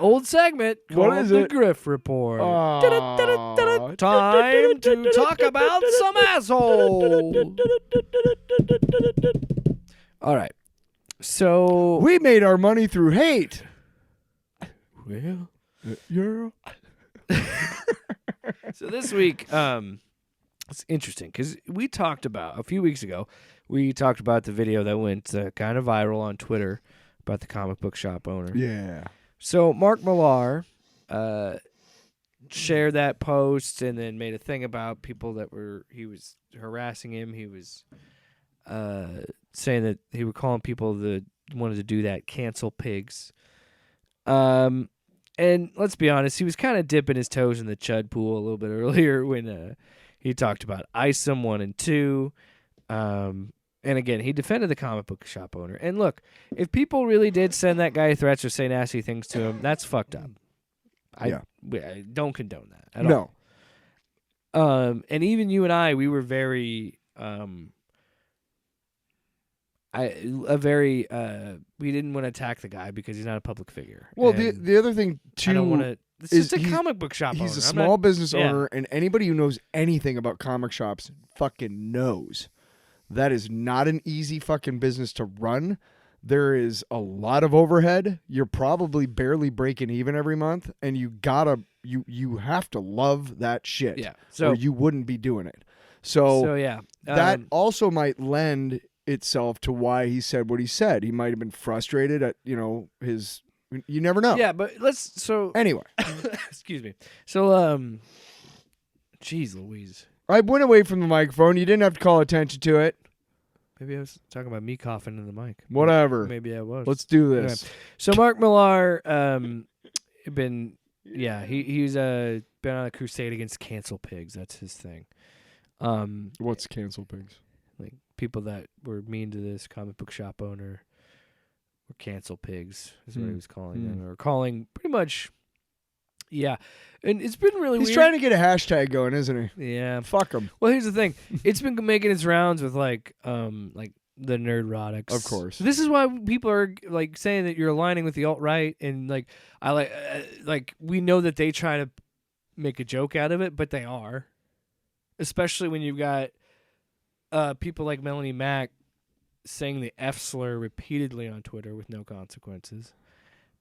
old segment called the Grift Report. Time to talk about some asshole. All right. So we made our money through hate. Well, yeah. So this week, it's interesting because we talked about a few weeks ago. We talked about the video that went kind of viral on Twitter about the comic book shop owner. Yeah. So Mark Millar shared that post and then made a thing about people that he was harassing him. He was saying that he was calling people that wanted to do that cancel pigs. And let's be honest, he was kind of dipping his toes in the chud pool a little bit earlier when he talked about Isom 1 and 2. And again, he defended the comic book shop owner. And look, if people really did send that guy threats or say nasty things to him, that's fucked up. I don't condone that at all. And even you and I, we were very... we didn't want to attack the guy because he's not a public figure. Well, the other thing too, I don't want to. It's just a comic book shop owner. He's a small business owner, and anybody who knows anything about comic shops fucking knows that is not an easy fucking business to run. There is a lot of overhead. You're probably barely breaking even every month, and you have to love that shit. Yeah, or you wouldn't be doing it. So yeah, that also might lend itself to why he said what he said. He might have been frustrated at, his... You never know. Yeah, but anyway. Excuse me. So, geez Louise. I went away from the microphone. You didn't have to call attention to it. Maybe I was talking about me coughing in the mic. Whatever. Maybe I was. Let's do this. Anyway. So Mark Millar, he's been on a crusade against cancel pigs. That's his thing. What's cancel pigs? Like people that were mean to this comic book shop owner were cancel pigs, is what he was calling them. Or calling pretty much, yeah. And it's been really weird. He's trying to get a hashtag going, isn't he? Yeah. Fuck him. Well, here's the thing. It's been making its rounds with like the nerdrotics. Of course. This is why people are like saying that you're aligning with the alt-right, and like we know that they try to make a joke out of it, but they are. Especially when you've got people like Melanie Mack saying the F slur repeatedly on Twitter with no consequences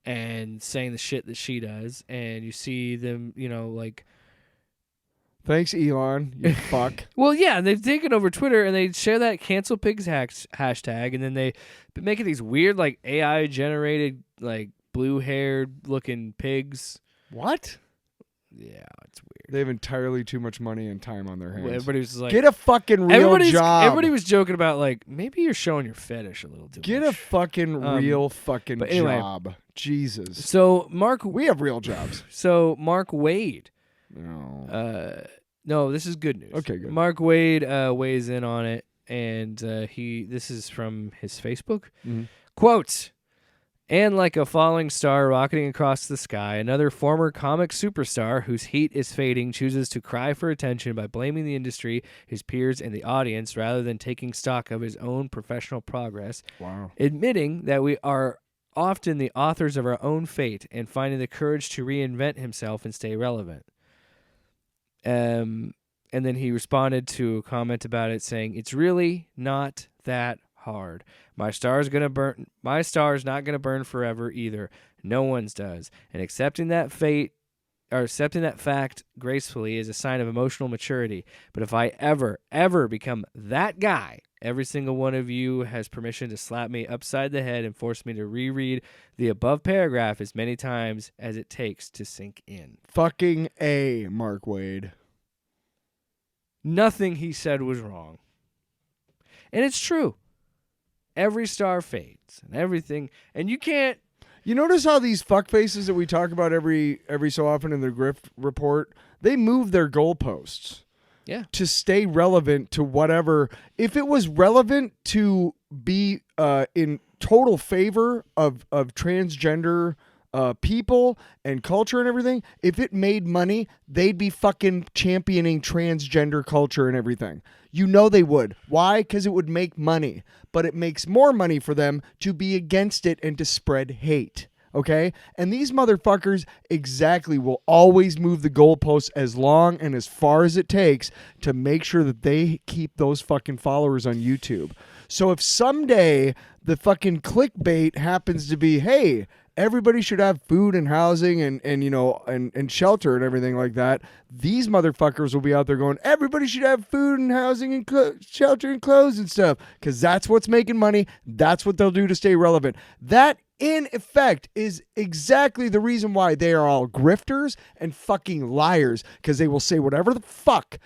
and saying the shit that she does. And you see them, like... Thanks, Elon, you fuck. Well, yeah, they've taken over Twitter and they share that cancel pigs hashtag, and then they make these weird, like, AI-generated, like, blue-haired looking pigs. What? Yeah, it's weird. They have entirely too much money and time on their hands. Well, everybody was like, get a fucking real job. Everybody was joking about, like, maybe you're showing your fetish a little too much. Get a fucking real fucking job. Jesus. So, we have real jobs. So, Mark Waid. No. No, this is good news. Okay, good. Mark Waid weighs in on it, and this is from his Facebook. Mm-hmm. Quote, and like a falling star rocketing across the sky, another former comic superstar whose heat is fading chooses to cry for attention by blaming the industry, his peers, and the audience rather than taking stock of his own professional progress. Wow. Admitting that we are often the authors of our own fate and finding the courage to reinvent himself and stay relevant. And then he responded to a comment about it saying, "It's really not that hard. My star's not gonna burn forever either. No one's does. And accepting that fact gracefully is a sign of emotional maturity. But if I ever become that guy, every single one of you has permission to slap me upside the head and force me to reread the above paragraph as many times as it takes to sink in." Fucking A, Mark Waid. Nothing he said was wrong. And it's true. Every star fades and everything. And you can't... You notice how these fuckfaces that we talk about every so often in the Grift report, they move their goalposts. Yeah. To stay relevant to whatever. If it was relevant to be in total favor of transgender people and culture and everything, if it made money, they'd be fucking championing transgender culture and everything. You know they would. Why? Because it would make money. But it makes more money for them to be against it and to spread hate. Okay? And these motherfuckers exactly will always move the goalposts as long and as far as it takes to make sure that they keep those fucking followers on YouTube. So if someday the fucking clickbait happens to be, hey, everybody should have food and housing and you know and shelter and everything like that, these motherfuckers will be out there going, everybody should have food and housing and shelter and clothes and stuff, because that's what's making money. That's what they'll do to stay relevant. That in effect is exactly the reason why they are all grifters and fucking liars, because they will say whatever the fuck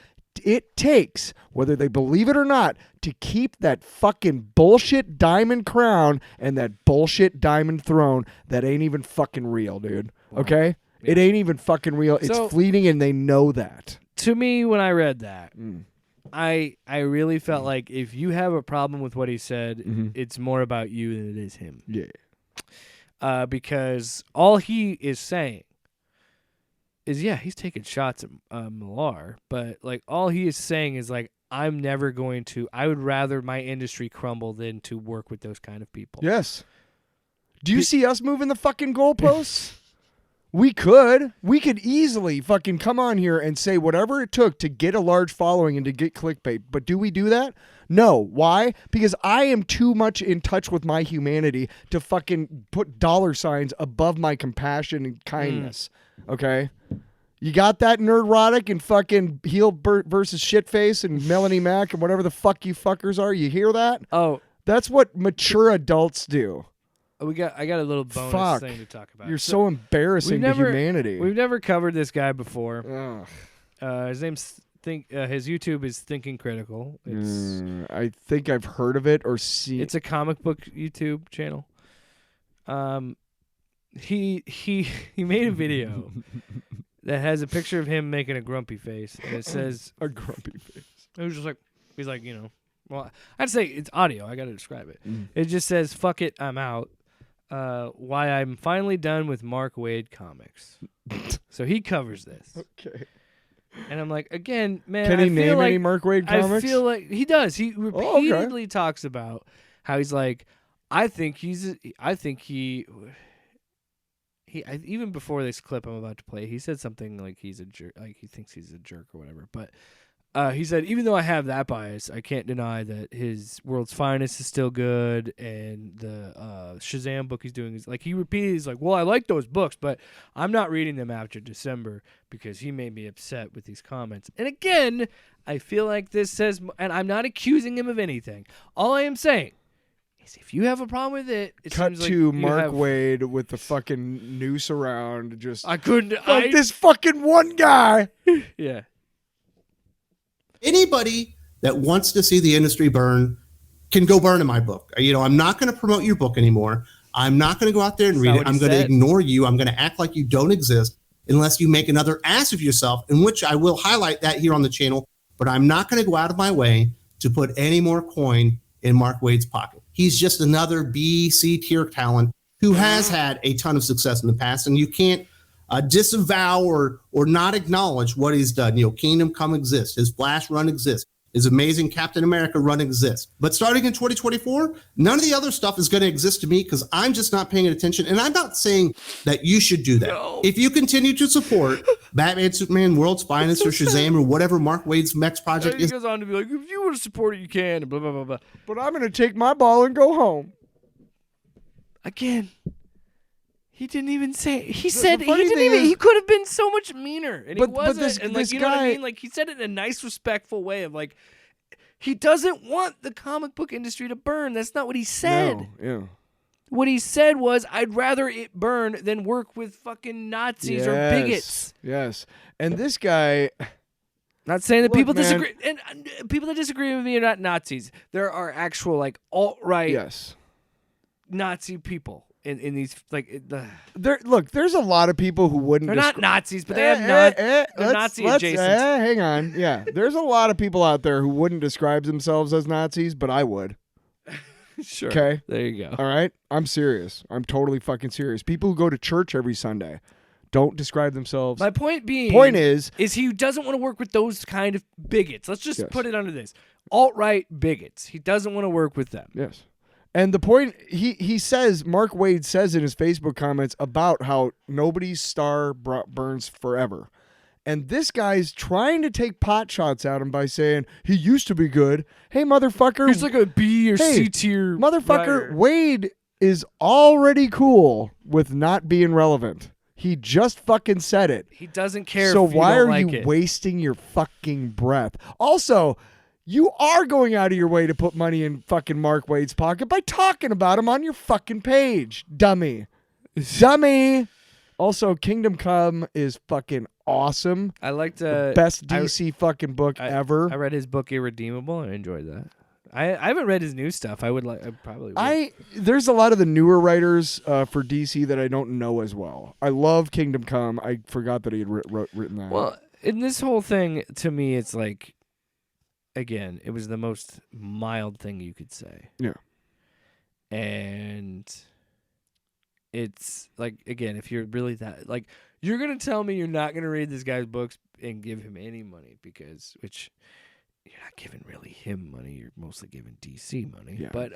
it takes, whether they believe it or not, to keep that fucking bullshit diamond crown and that bullshit diamond throne that ain't even fucking real, dude. Okay? Yeah. It ain't even fucking real. It's fleeting, and they know that. To me, when I read that, I really felt like if you have a problem with what he said, it's more about you than it is him. Yeah. Because all he is saying is, yeah, he's taking shots at Millar, but like all he is saying is like, I'm never going to. I would rather my industry crumble than to work with those kind of people. Yes. Do you see us moving the fucking goalposts? We could easily fucking come on here and say whatever it took to get a large following and to get clickbait. But do we do that? No. Why? Because I am too much in touch with my humanity to fucking put dollar signs above my compassion and kindness. Okay? You got that, Nerdrotic and fucking Heel versus Shitface and Melanie Mac and whatever the fuck you fuckers are? You hear that? Oh. That's what mature adults do. I got a little bonus thing to talk about. You're so embarrassing to humanity. We've never covered this guy before. His name's his YouTube is Thinking Critical. I think I've heard of it or seen. It's a comic book YouTube channel. He made a video that has a picture of him making a grumpy face, and it says a grumpy face. It was just like he's like, you know, well, I'd say it's audio. I got to describe it. It just says, "Fuck it, I'm out." Why I'm finally done with Mark Waid comics. So he covers this. Okay. And I'm like, again, man. Can he name any Mark Waid comics? I feel like he does. He repeatedly talks about how he's like, even before this clip I'm about to play, he said something like he's a jerk, like he thinks he's a jerk or whatever. But he said, even though I have that bias, I can't deny that his World's Finest is still good, and the Shazam book he's doing is like, he's like, well, I like those books, but I'm not reading them after December because he made me upset with these comments. And again, I feel like this says, and I'm not accusing him of anything. All I am saying is, if you have a problem with it, cut to Mark Waid with the fucking noose around. Just this fucking one guy. Yeah. Anybody that wants to see the industry burn can go burn in my book. You know, I'm not going to promote your book anymore. I'm not going to go out there and read it. I'm going to ignore you. I'm going to act like you don't exist unless you make another ass of yourself, in which I will highlight that here on the channel. But I'm not going to go out of my way to put any more coin in Mark Waid's pocket. He's just another B, C tier talent who has had a ton of success in the past, and you can't disavow or not acknowledge what he's done. You know, Kingdom Come exists. His Flash run exists. His Amazing Captain America run exists. But starting in 2024, none of the other stuff is going to exist to me because I'm just not paying attention. And I'm not saying that you should do that. No. If you continue to support Batman, Superman, World's Finest, or Shazam, or whatever Mark Waid's next project is. He goes on to be like, if you want to support it, you can, and blah, blah, blah, blah. But I'm going to take my ball and go home. Again. He didn't even say. He said he didn't even. He could have been so much meaner, and he wasn't. And like, you know what I mean? Like, he said it in a nice, respectful way of like, he doesn't want the comic book industry to burn. That's not what he said. No, yeah. What he said was, I'd rather it burn than work with fucking Nazis or bigots. Yes, and this guy. Not saying that people disagree, and people that disagree with me are not Nazis. There are actual like alt-right, Nazi people. In these, like, there's a lot of people who wouldn't. They're not Nazis, but they have Nazi adjacent. Hang on, yeah. There's a lot of people out there who wouldn't describe themselves as Nazis, but I would. Sure. Okay. There you go. All right. I'm serious. I'm totally fucking serious. People who go to church every Sunday don't describe themselves. My point is he doesn't want to work with those kind of bigots. Let's just put it under this: alt-right bigots. He doesn't want to work with them. Yes. And the point he says, Mark Waid says in his Facebook comments about how nobody's star burns forever. And this guy's trying to take pot shots at him by saying he used to be good. Hey, motherfucker. He's like a B or C tier. Motherfucker, Wade is already cool with not being relevant. He just fucking said it. He doesn't care. So if you why don't are like you it. wasting your fucking breath? Also, you are going out of your way to put money in fucking Mark Wade's pocket by talking about him on your fucking page. Dummy. Dummy. Also, Kingdom Come is fucking awesome. I liked the best DC fucking book ever. I read his book Irredeemable. I enjoyed that. I haven't read his new stuff. I probably would. There's a lot of the newer writers for DC that I don't know as well. I love Kingdom Come. I forgot that he had written that. Well, in this whole thing, to me, it's like, again, it was the most mild thing you could say. Yeah. And it's like, again, if you're really that, like, you're going to tell me you're not going to read this guy's books and give him any money which you're not giving really him money. You're mostly giving DC money. Yeah, but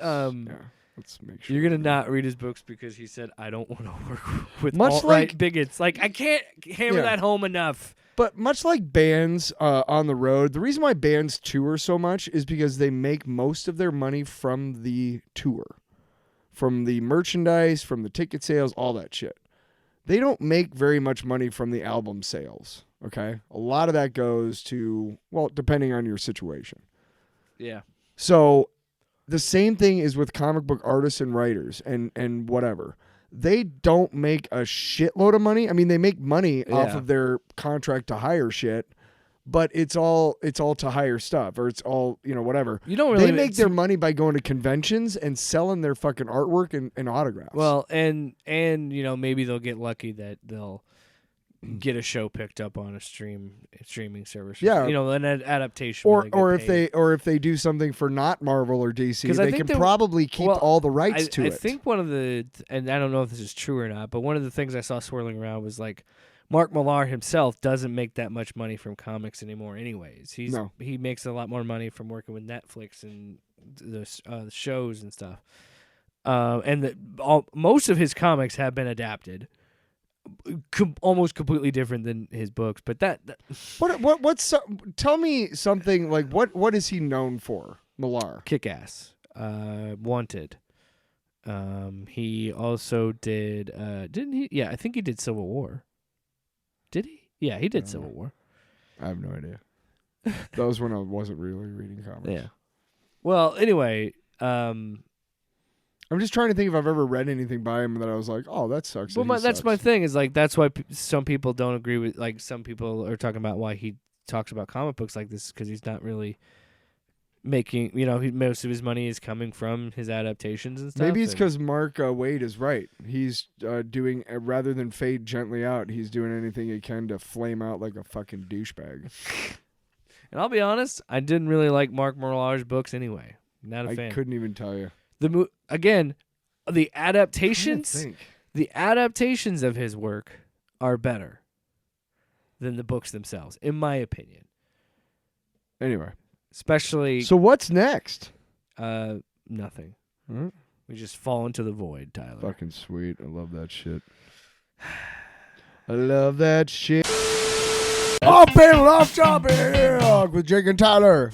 let's make sure you're going to not read his books because he said, I don't want to work with much alt-right like bigots. Like, I can't hammer that home enough. But much like bands on the road, the reason why bands tour so much is because they make most of their money from the tour. From the merchandise, from the ticket sales, all that shit. They don't make very much money from the album sales, okay? A lot of that goes to, well, depending on your situation. Yeah. So the same thing is with comic book artists and writers and whatever. They don't make a shitload of money. I mean, they make money off of their contract to hire shit, but it's all to hire stuff, or it's all, whatever. You don't really They make their money by going to conventions and selling their fucking artwork and autographs. Well, and maybe they'll get lucky that they'll get a show picked up on a streaming service. Yeah. An adaptation. Or if they do something for not Marvel or DC, they can probably keep all the rights to it. I think one of the, and I don't know if this is true or not, but one of the things I saw swirling around was like Mark Millar himself doesn't make that much money from comics anymore anyways. He makes a lot more money from working with Netflix and the shows and stuff. And most of his comics have been adapted. Almost completely different than his books, but tell me something like what is he known for? Millar. Kick-Ass, Wanted. He also did didn't he? Yeah, I think he did Civil War. Did he? Yeah, he did Civil War. I have no idea. That was when I wasn't really reading comics. Yeah. Well, anyway, I'm just trying to think if I've ever read anything by him that I was like, oh, that sucks. Well, that's my thing. Is like that's why some people don't agree with. Like some people are talking about why he talks about comic books like this because he's not really making. Most of his money is coming from his adaptations and stuff. Maybe it's because Mark Waid is right. He's doing rather than fade gently out, he's doing anything he can to flame out like a fucking douchebag. And I'll be honest, I didn't really like Mark Millar's books anyway. Not a fan. I couldn't even tell you. Again, the adaptations of his work are better than the books themselves, in my opinion. Anyway, especially. So what's next? Nothing. We just fall into the void, Tyler. Fucking sweet. I love that shit. I love that shit. Off panel, off topic with Jake and Tyler.